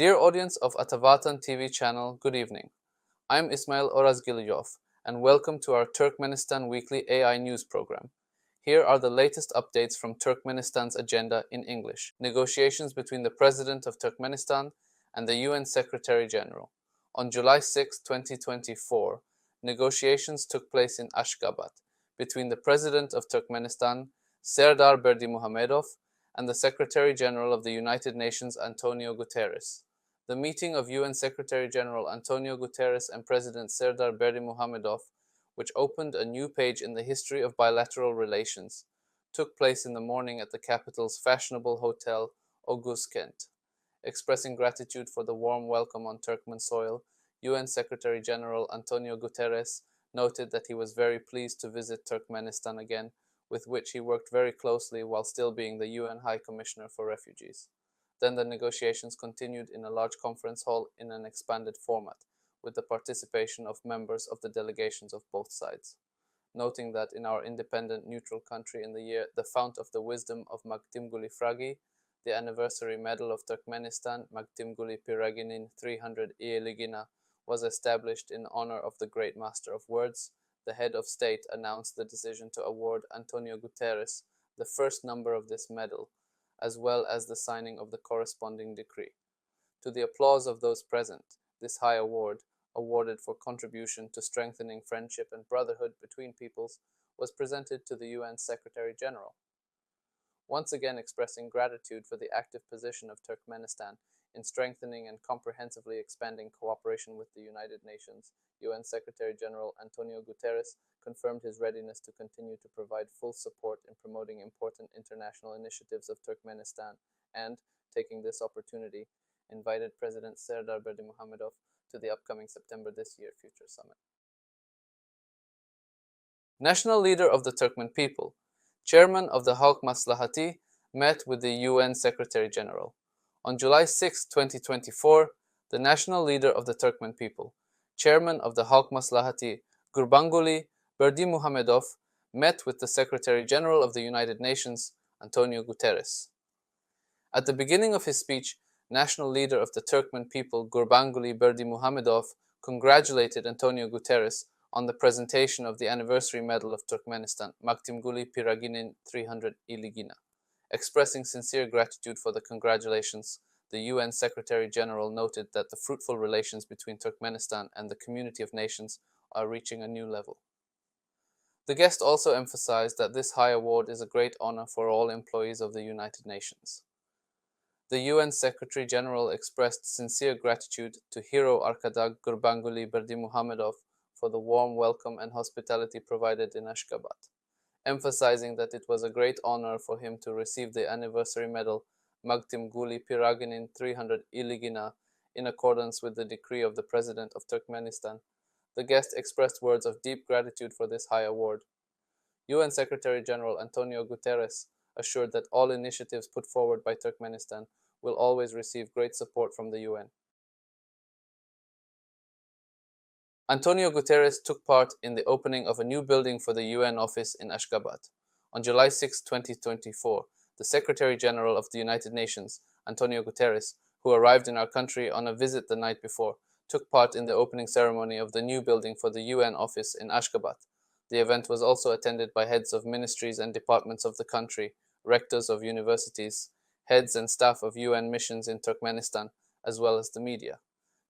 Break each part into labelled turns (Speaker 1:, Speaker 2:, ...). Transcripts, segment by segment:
Speaker 1: Dear audience of Atavatan TV Channel, good evening. I'm Ysmayyl Orazgylyjov, and welcome to our Turkmenistan Weekly AI news program. Here are the latest updates from Turkmenistan's agenda in English. Negotiations between the President of Turkmenistan and the UN Secretary General. On July 6, 2024, negotiations took place in Ashgabat between the President of Turkmenistan, Serdar Berdimuhamedov, and the Secretary General of the United Nations, Antonio Guterres. The meeting of UN Secretary General Antonio Guterres and President Serdar Berdimuhamedov, which opened a new page in the history of bilateral relations, took place in the morning at the capital's fashionable hotel, Oguzkent. Expressing gratitude for the warm welcome on Turkmen soil, UN Secretary General Antonio Guterres noted that he was very pleased to visit Turkmenistan again, with which he worked very closely while still being the UN High Commissioner for Refugees. Then the negotiations continued in a large conference hall in an expanded format, with the participation of members of the delegations of both sides. Noting that in our independent neutral country in the year, the fount of the wisdom of Maktimguli Fragi, the anniversary medal of Turkmenistan, Maktimguli Piraginin 300 Iyeligina, was established in honor of the great master of words, the head of state announced the decision to award Antonio Guterres the first number of this medal, as well as the signing of the corresponding decree. To the applause of those present, this high award, awarded for contribution to strengthening friendship and brotherhood between peoples, was presented to the UN Secretary General. Once again expressing gratitude for the active position of Turkmenistan in strengthening and comprehensively expanding cooperation with the United Nations, UN Secretary General Antonio Guterres confirmed his readiness to continue to provide full support in promoting important international initiatives of Turkmenistan and, taking this opportunity, invited President Serdar Berdimuhamedov to the upcoming September this year Future Summit. National leader of the Turkmen people, Chairman of the Halk Maslahati, met with the UN Secretary General. On July 6, 2024, the national leader of the Turkmen people, Chairman of the Halk Maslahati, Gurbanguly Berdimuhamedov, met with the Secretary General of the United Nations, Antonio Guterres. At the beginning of his speech, national leader of the Turkmen people, Gurbanguly Berdimuhamedov, congratulated Antonio Guterres on the presentation of the anniversary medal of Turkmenistan, Maktimguli Piraginin 300 Iligina. Expressing sincere gratitude for the congratulations, the UN Secretary General noted that the fruitful relations between Turkmenistan and the community of nations are reaching a new level. The guest also emphasized that this high award is a great honor for all employees of the United Nations. The UN Secretary General expressed sincere gratitude to Hero Arkadag Gurbanguly Berdimuhamedov for the warm welcome and hospitality provided in Ashgabat, emphasizing that it was a great honor for him to receive the anniversary medal Maktimguli Piraginin 300 Iligina in accordance with the decree of the President of Turkmenistan. The guest expressed words of deep gratitude for this high award. UN Secretary General Antonio Guterres assured that all initiatives put forward by Turkmenistan will always receive great support from the UN. Antonio Guterres took part in the opening of a new building for the UN office in Ashgabat. On July 6, 2024, the Secretary General of the United Nations, Antonio Guterres, who arrived in our country on a visit the night before, took part in the opening ceremony of the new building for the UN office in Ashgabat. The event was also attended by heads of ministries and departments of the country, rectors of universities, heads and staff of UN missions in Turkmenistan, as well as the media.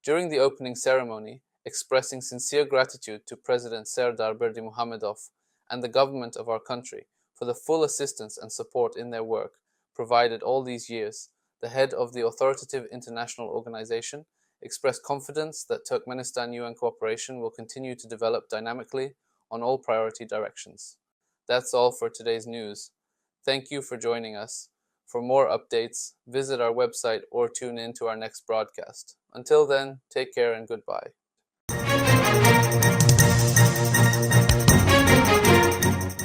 Speaker 1: During the opening ceremony, expressing sincere gratitude to President Serdar Berdimuhamedov and the government of our country for the full assistance and support in their work provided all these years, the head of the authoritative international organization expressed confidence that Turkmenistan-UN cooperation will continue to develop dynamically on all priority directions. That's all for today's news. Thank you for joining us. For more updates, visit our website or tune in to our next broadcast. Until then, take care and goodbye.